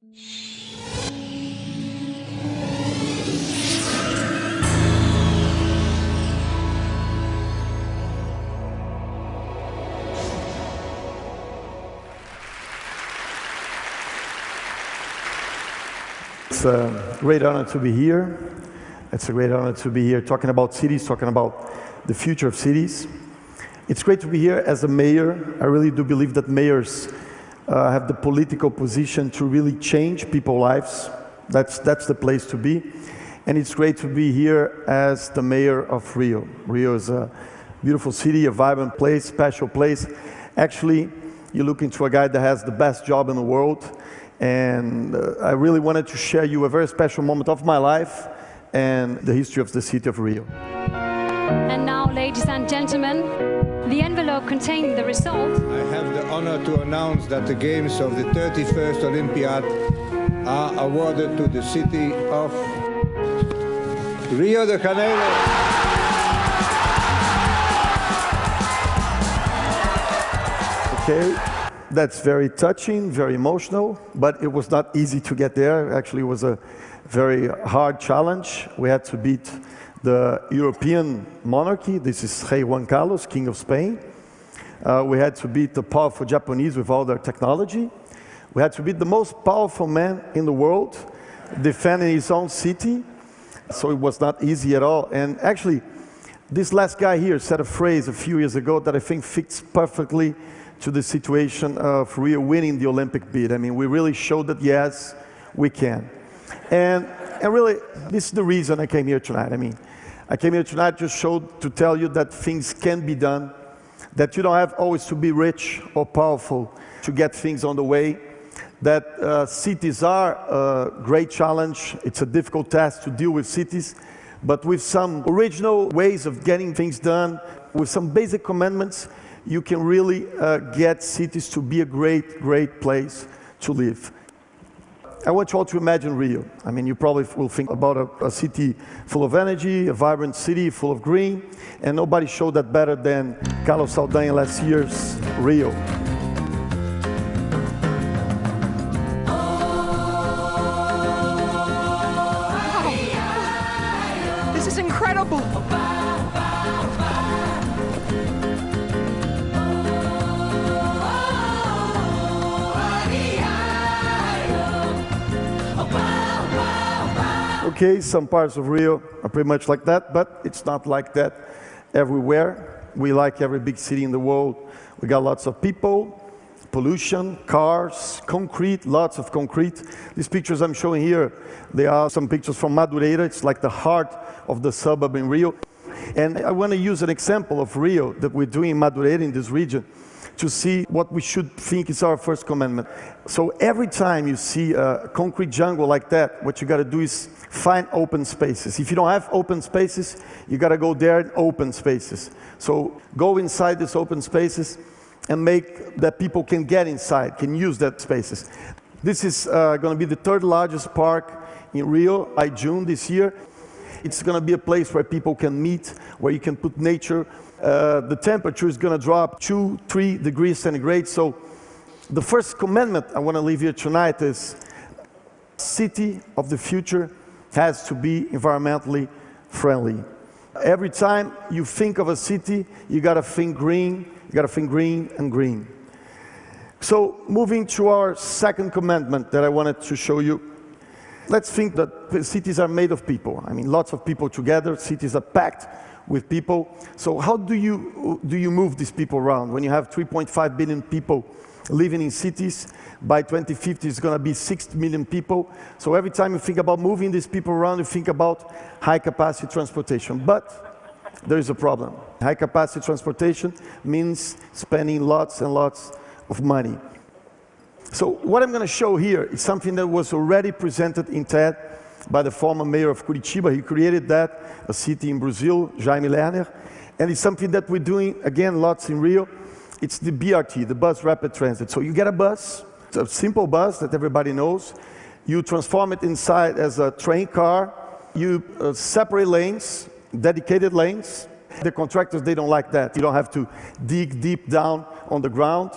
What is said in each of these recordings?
It's a great honor to be here. It's a great honor to be here talking about cities, talking about the future of cities. It's great to be here as a mayor. I really do believe that mayors have the political position to really change people's lives. That's the place to be. And it's great to be here as the mayor of Rio. Rio is a beautiful city, a vibrant place, special place. Actually, you look into a guy that has the best job in the world. And I really wanted to share you a very special moment of my life and the history of the city of Rio. And now, ladies and gentlemen, the envelope containing the result. I have the honor to announce that the games of the 31st Olympiad are awarded to the city of Rio de Janeiro. Okay. That's very touching, very emotional, but it was not easy to get there. Actually, it was a very hard challenge. We had to beat the European monarchy. This is Rei Juan Carlos, King of Spain. We had to beat the powerful Japanese with all their technology. We had to beat the most powerful man in the world, defending his own city. So it was not easy at all. And actually, this last guy here said a phrase a few years ago that I think fits perfectly to the situation of Rio winning the Olympic bid. I mean, we really showed that, yes, we can. And really, this is the reason I came here tonight. I mean, I came here tonight to tell you that things can be done, that you don't have always to be rich or powerful to get things on the way, that cities are a great challenge. It's a difficult task to deal with cities, but with some original ways of getting things done, with some basic commandments, you can really get cities to be a great, great place to live. I want you all to imagine Rio. I mean, you probably will think about a city full of energy, a vibrant city full of green, and nobody showed that better than Carlos Saldanha last year's Rio. Wow. This is incredible. Okay, some parts of Rio are pretty much like that, but it's not like that everywhere. We, like every big city in the world, we got lots of people, pollution, cars, concrete, lots of concrete. These pictures I'm showing here, they are some pictures from Madureira. It's like the heart of the suburb in Rio. And I want to use an example of Rio that we're doing in Madureira, in this region, to see what we should think is our first commandment. So every time you see a concrete jungle like that, what you got to do is find open spaces. If you don't have open spaces, you got to go there in open spaces. So go inside these open spaces and make that people can get inside, can use that spaces. This is going to be the third largest park in Rio by June this year. It's going to be a place where people can meet, where you can put nature. The temperature is going to drop 2-3 degrees centigrade. So the first commandment I want to leave here tonight is city of the future has to be environmentally friendly. Every time you think of a city, you got to think green, you got to think green and green. So moving to our second commandment that I wanted to show you, let's think that cities are made of people. I mean, lots of people together, cities are packed with people. So how do you move these people around? When you have 3.5 billion people living in cities, by 2050 it's going to be 6 million people. So every time you think about moving these people around, you think about high capacity transportation. But there is a problem. High capacity transportation means spending lots and lots of money. So what I'm going to show here is something that was already presented in TED by the former mayor of Curitiba. He created that, a city in Brazil, Jaime Lerner. And it's something that we're doing, again, lots in Rio. It's the BRT, the bus rapid transit. So you get a bus, it's a simple bus that everybody knows. You transform it inside as a train car. You separate lanes, dedicated lanes. The contractors, they don't like that. You don't have to dig deep down on the ground.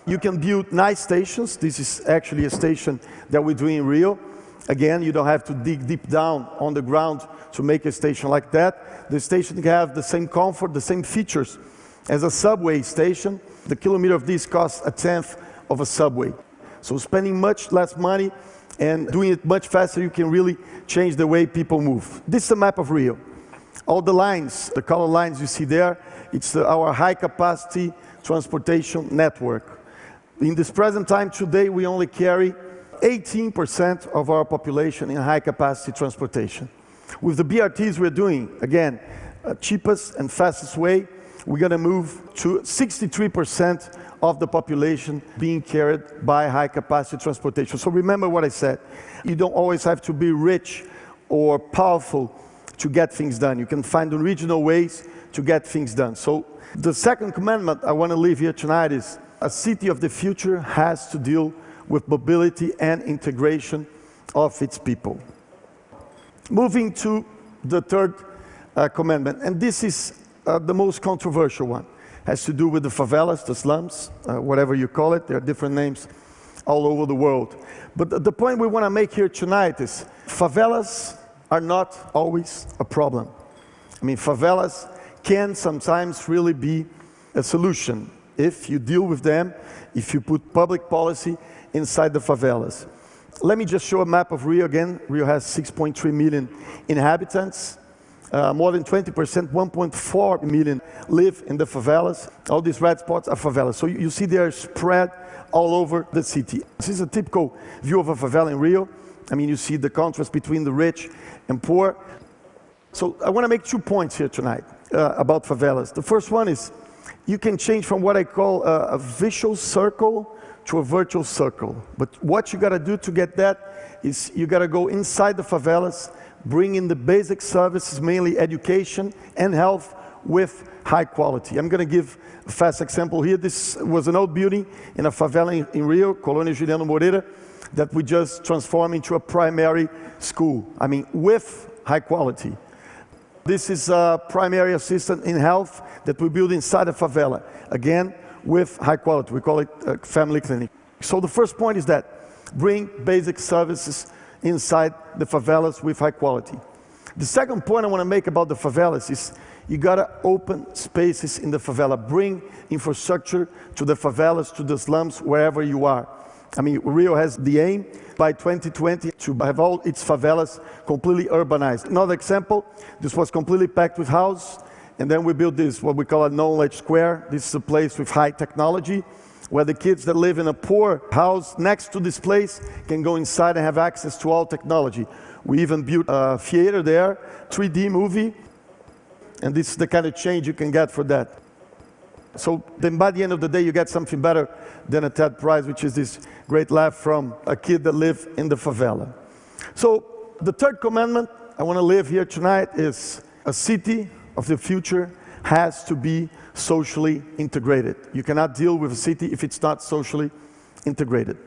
You can build nice stations. This is actually a station that we're doing in Rio. Again, you don't have to dig deep down on the ground to make a station like that. The station can have the same comfort, the same features as a subway station. The kilometer of this costs a tenth of a subway. So spending much less money and doing it much faster, you can really change the way people move. This is a map of Rio. All the lines, the color lines you see there, it's our high capacity transportation network. In this present time today, we only carry 18% of our population in high capacity transportation. With the BRTs we're doing, again, cheapest and fastest way, we're going to move to 63% of the population being carried by high capacity transportation. So remember what I said. You don't always have to be rich or powerful to get things done. You can find original ways to get things done. So the second commandment I want to leave here tonight is a city of the future has to deal with mobility and integration of its people. Moving to the third commandment, and this is the most controversial one. Has to do with the favelas, the slums, whatever you call it. There are different names all over the world. But the point we want to make here tonight is favelas are not always a problem. I mean, favelas can sometimes really be a solution if you deal with them, if you put public policy inside the favelas. Let me just show a map of Rio again. Rio has 6.3 million inhabitants. More than 20%, 1.4 million live in the favelas. All these red spots are favelas. So you see they are spread all over the city. This is a typical view of a favela in Rio. I mean, you see the contrast between the rich and poor. So I want to make 2 points here tonight about favelas. The first one is you can change from what I call a vicious circle to a virtual circle. But what you got to do to get that is you got to go inside the favelas, bring in the basic services, mainly education and health, with high quality. I'm going to give a fast example here. This was an old building in a favela in Rio, Colônia Juliano Moreira, that we just transformed into a primary school. I mean, with high quality. This is a primary assistant in health that we build inside a favela. Again, with high quality. We call it a family clinic. So the first point is that bring basic services inside the favelas with high quality. The second point I want to make about the favelas is you got to open spaces in the favela. Bring infrastructure to the favelas, to the slums, wherever you are. I mean, Rio has the aim by 2020 to have all its favelas completely urbanized. Another example, this was completely packed with houses, and then we built this, what we call a knowledge square. This is a place with high technology, where the kids that live in a poor house next to this place can go inside and have access to all technology. We even built a theater there, 3D movie, and this is the kind of change you can get for that. So then by the end of the day, you get something better than a TED Prize, which is this great laugh from a kid that lived in the favela. So the third commandment I want to leave here tonight is a city of the future has to be socially integrated. You cannot deal with a city if it's not socially integrated.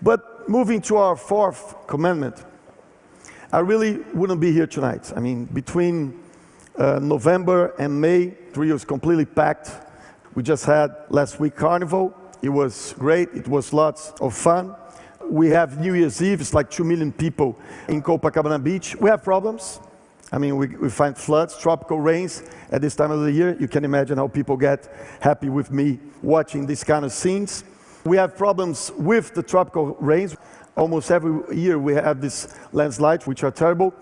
But moving to our fourth commandment, I really wouldn't be here tonight. I mean, between November and May, Rio is completely packed. We just had last week Carnival. It was great. It was lots of fun. We have New Year's Eve. It's like 2 million people in Copacabana Beach. We have problems. I mean, we find floods, tropical rains at this time of the year. You can imagine how people get happy with me watching these kind of scenes. We have problems with the tropical rains. Almost every year we have these landslides, which are terrible.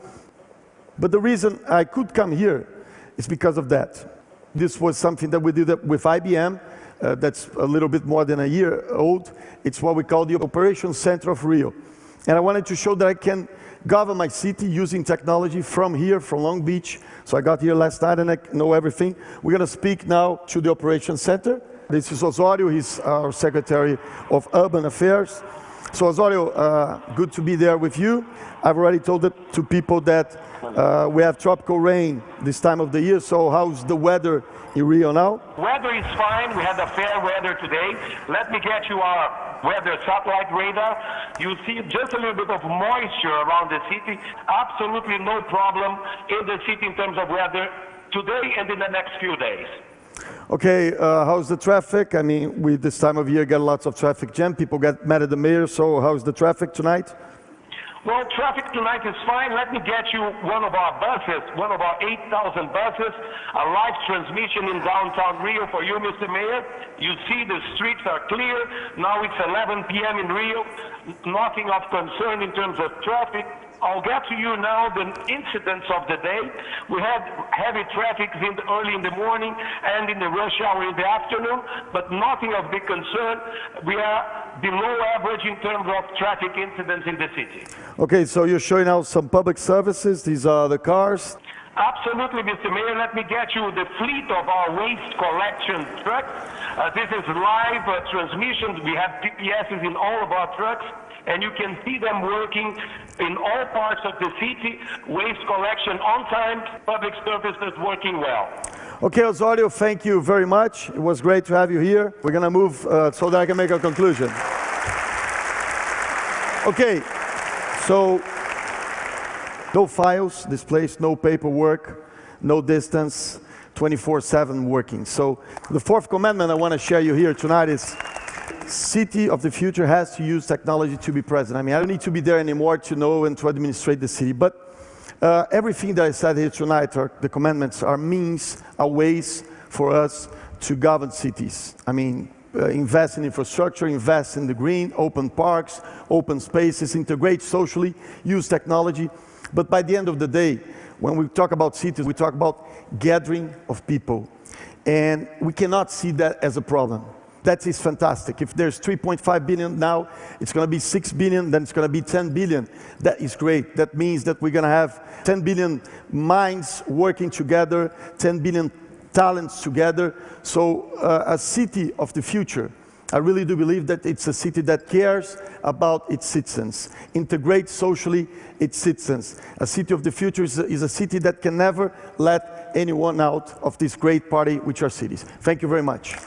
But the reason I could come here is because of that. This was something that we did with IBM. That's a little bit more than a year old. It's what we call the Operations Center of Rio. And I wanted to show that I can govern my city using technology from here, from Long Beach. So I got here last night and I know everything. We're going to speak now to the Operations Center. This is Osório. He's our Secretary of Urban Affairs. So Osório, good to be there with you. I've already told it to people that we have tropical rain this time of the year. So how's the weather in Rio now? Weather is fine. We had a fair weather today. Let me get you our weather satellite radar. You see just a little bit of moisture around the city. Absolutely no problem in the city in terms of weather today and in the next few days. Okay, how's the traffic? I mean, we this time of year get lots of traffic jam. People get mad at the mayor, so how's the traffic tonight? Well, traffic tonight is fine. Let me get you one of our buses, one of our 8,000 buses, a live transmission in downtown Rio for you, Mr. Mayor. You see the streets are clear. Now it's 11 p.m. in Rio. Nothing of concern in terms of traffic. I'll get to you now the incidents of the day. We had heavy traffic early in the morning and in the rush hour in the afternoon, but nothing of big concern. We are below average in terms of traffic incidents in the city. Okay, so you're showing now some public services. These are the cars. Absolutely, Mr. Mayor. Let me get you the fleet of our waste collection trucks. This is live transmissions. We have GPSs in all of our trucks, and you can see them working in all parts of the city. Waste collection on time, public services working well. Okay, Osório, thank you very much. It was great to have you here. We're going to move so that I can make a conclusion. Okay, so no files displaced, no paperwork, no distance, 24/7 working. So the fourth commandment I want to share you here tonight is city of the future has to use technology to be present. I mean, I don't need to be there anymore to know and to administrate the city, but everything that I said here tonight, the commandments, are means, are ways for us to govern cities. I mean, invest in infrastructure, invest in the green, open parks, open spaces, integrate socially, use technology. But by the end of the day, when we talk about cities, we talk about gathering of people. And we cannot see that as a problem. That is fantastic. If there's 3.5 billion now, it's going to be 6 billion, then it's going to be 10 billion. That is great. That means that we're going to have 10 billion minds working together, 10 billion talents together. So a city of the future, I really do believe that it's a city that cares about its citizens, integrates socially its citizens. A city of the future is a city that can never let anyone out of this great party, which are cities. Thank you very much.